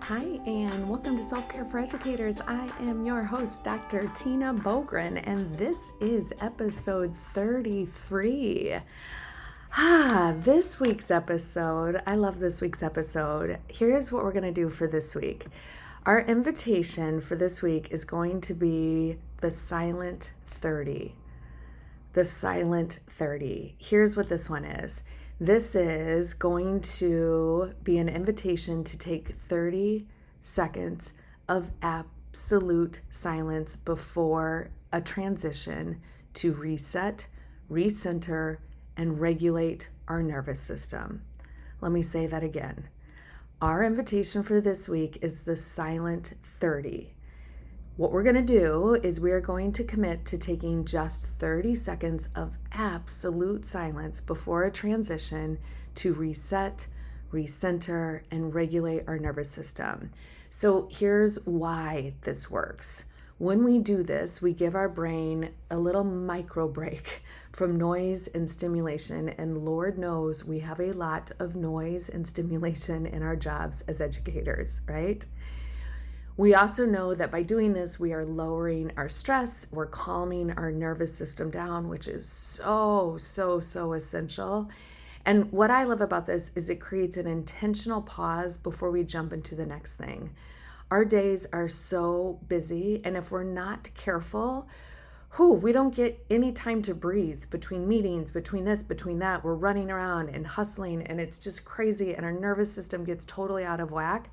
Hi, and welcome to Self-Care for Educators. I am your host, Dr. Tina Bogren, and this is episode 33. This week's episode, I love this week's episode. Here's what we're going to do for this week. Our invitation for this week is going to be the silent 30. The silent 30. Here's what this one is. This is going to be an invitation to take 30 seconds of absolute silence before a transition to reset, recenter, and regulate our nervous system. Let me say that again. Our invitation for this week is the silent 30. What we're going to do is we are going to commit to taking just 30 seconds of absolute silence before a transition to reset, recenter, and regulate our nervous system. So here's why this works. When we do this, we give our brain a little micro break from noise and stimulation, and Lord knows we have a lot of noise and stimulation in our jobs as educators, right? We also know that by doing this, we are lowering our stress, we're calming our nervous system down, which is so essential. And what I love about this is it creates an intentional pause before we jump into the next thing. Our days are so busy, and if we're not careful, we don't get any time to breathe between meetings, between this, between that. We're running around and hustling, and it's just crazy, and our nervous system gets totally out of whack.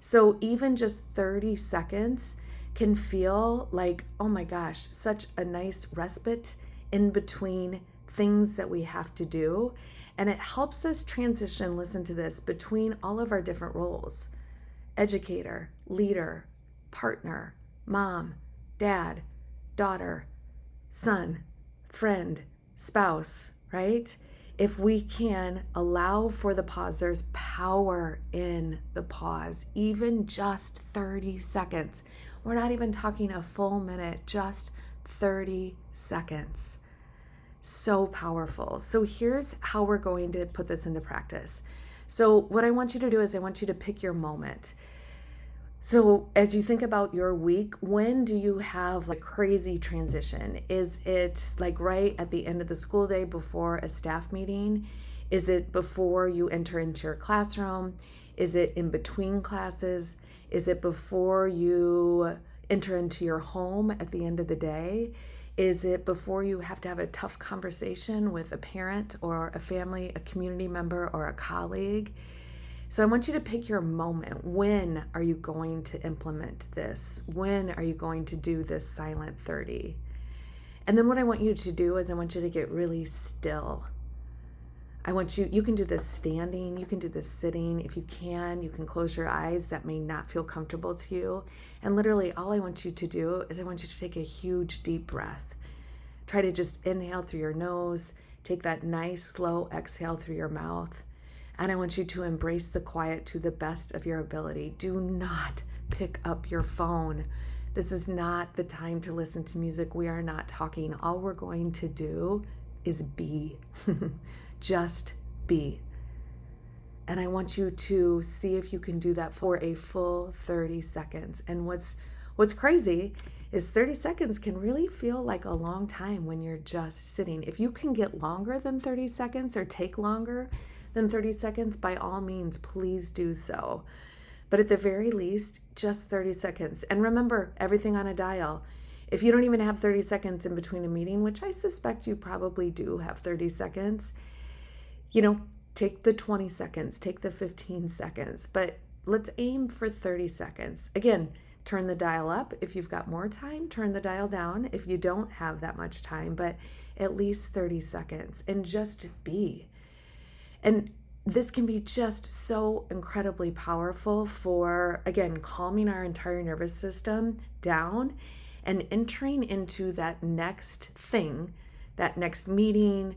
So even just 30 seconds can feel like, oh my gosh, such a nice respite in between things that we have to do. And it helps us transition, listen to this, between all of our different roles: educator, leader, partner, mom, dad, daughter, son, friend, spouse, right? If we can allow for the pause, there's power in the pause, even just 30 seconds. We're not even talking a full minute, just 30 seconds. So powerful. So here's how we're going to put this into practice. So what I want you to do is I want you to pick your moment. So as you think about your week, when do you have like crazy transition? Is it like right at the end of the school day before a staff meeting? Is it before you enter into your classroom? Is it in between classes? Is it before you enter into your home at the end of the day? Is it before you have to have a tough conversation with a parent or a family, a community member, or a colleague? So I want you to pick your moment. When are you going to implement this? When are you going to do this silent 30? And then what I want you to do is I want you to get really still. You can do this standing, you can do this sitting. If you can close your eyes. That may not feel comfortable to you. And literally all I want you to do is I want you to take a huge deep breath. Try to just inhale through your nose, take that nice slow exhale through your mouth. And I want you to embrace the quiet to the best of your ability. Do not pick up your phone. This is not the time to listen to music. We are not talking. All we're going to do is be. Just be. And I want you to see if you can do that for a full 30 seconds. And what's crazy is 30 seconds can really feel like a long time when you're just sitting. If you can get longer than 30 seconds or take longer than 30 seconds, by all means, please do so. But at the very least, just 30 seconds. And remember, everything on a dial. If you don't even have 30 seconds in between a meeting, which I suspect you probably do have 30 seconds, take the 20 seconds, take the 15 seconds, but let's aim for 30 seconds. Again, turn the dial up if you've got more time, turn the dial down if you don't have that much time, but at least 30 seconds, and just be. And this can be just so incredibly powerful for, again, calming our entire nervous system down and entering into that next thing, that next meeting,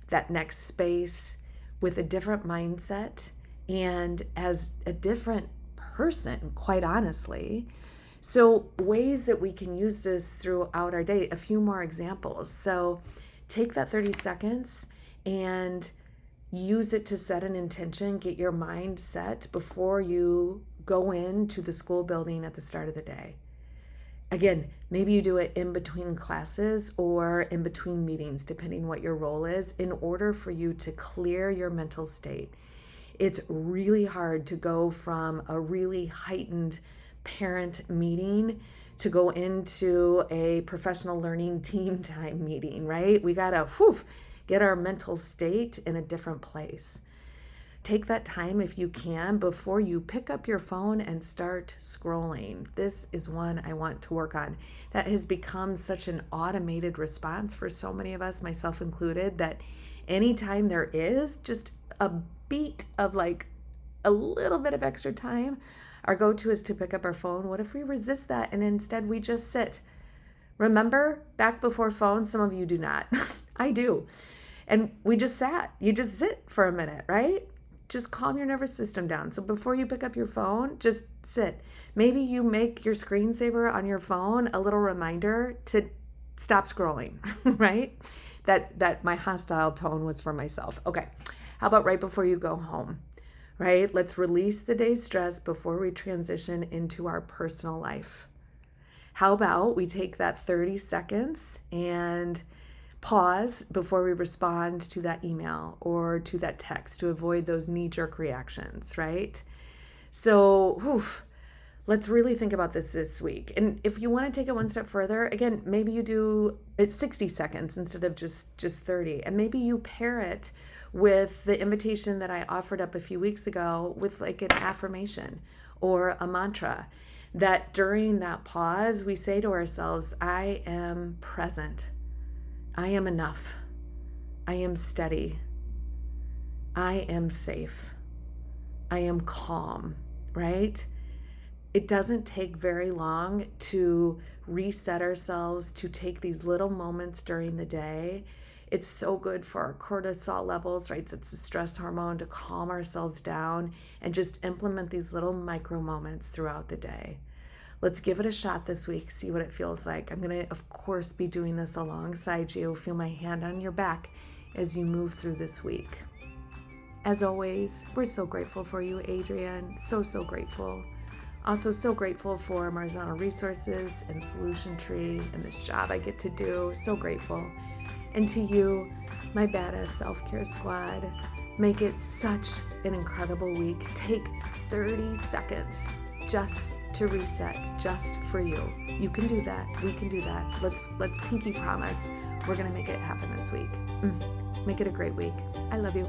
that next space with a different mindset and as a different person, quite honestly. So ways that we can use this throughout our day, a few more examples. So take that 30 seconds and use it to set an intention, get your mind set before you go into the school building at the start of the day. Again, maybe you do it in between classes or in between meetings, depending what your role is, in order for you to clear your mental state. It's really hard to go from a really heightened parent meeting to go into a professional learning team time meeting, right? We gotta get our mental state in a different place. Take that time if you can before you pick up your phone and start scrolling. This is one I want to work on. That has become such an automated response for so many of us, myself included, that anytime there is just a beat of like a little bit of extra time, our go-to is to pick up our phone. What if we resist that and instead we just sit? Remember back before phones? Some of you do not. I do. And we just sat. You just sit for a minute, right? Just calm your nervous system down. So before you pick up your phone, just sit. Maybe you make your screensaver on your phone a little reminder to stop scrolling, right? That my hostile tone was for myself. Okay. How about right before you go home, right? Let's release the day's stress before we transition into our personal life. How about we take that 30 seconds and pause before we respond to that email or to that text to avoid those knee-jerk reactions, right? So, let's really think about this week. And if you want to take it one step further, again, maybe you do it 60 seconds instead of just 30. And maybe you pair it with the invitation that I offered up a few weeks ago with like an affirmation or a mantra, that during that pause, we say to ourselves, I am present. I am enough. I am steady. I am safe. I am calm, right? It doesn't take very long to reset ourselves, to take these little moments during the day. It's so good for our cortisol levels, right? It's a stress hormone, to calm ourselves down and just implement these little micro moments throughout the day. Let's give it a shot this week, see what it feels like. I'm going to, of course, be doing this alongside you. Feel my hand on your back as you move through this week. As always, we're so grateful for you, Adrienne. So grateful. Also so grateful for Marzano Resources and Solution Tree and this job I get to do. So grateful. And to you, my badass self-care squad, make it such an incredible week. Take 30 seconds just to reset, just for you. You can do that. We can do that. Let's pinky promise we're gonna make it happen this week. Make it a great week. I love you.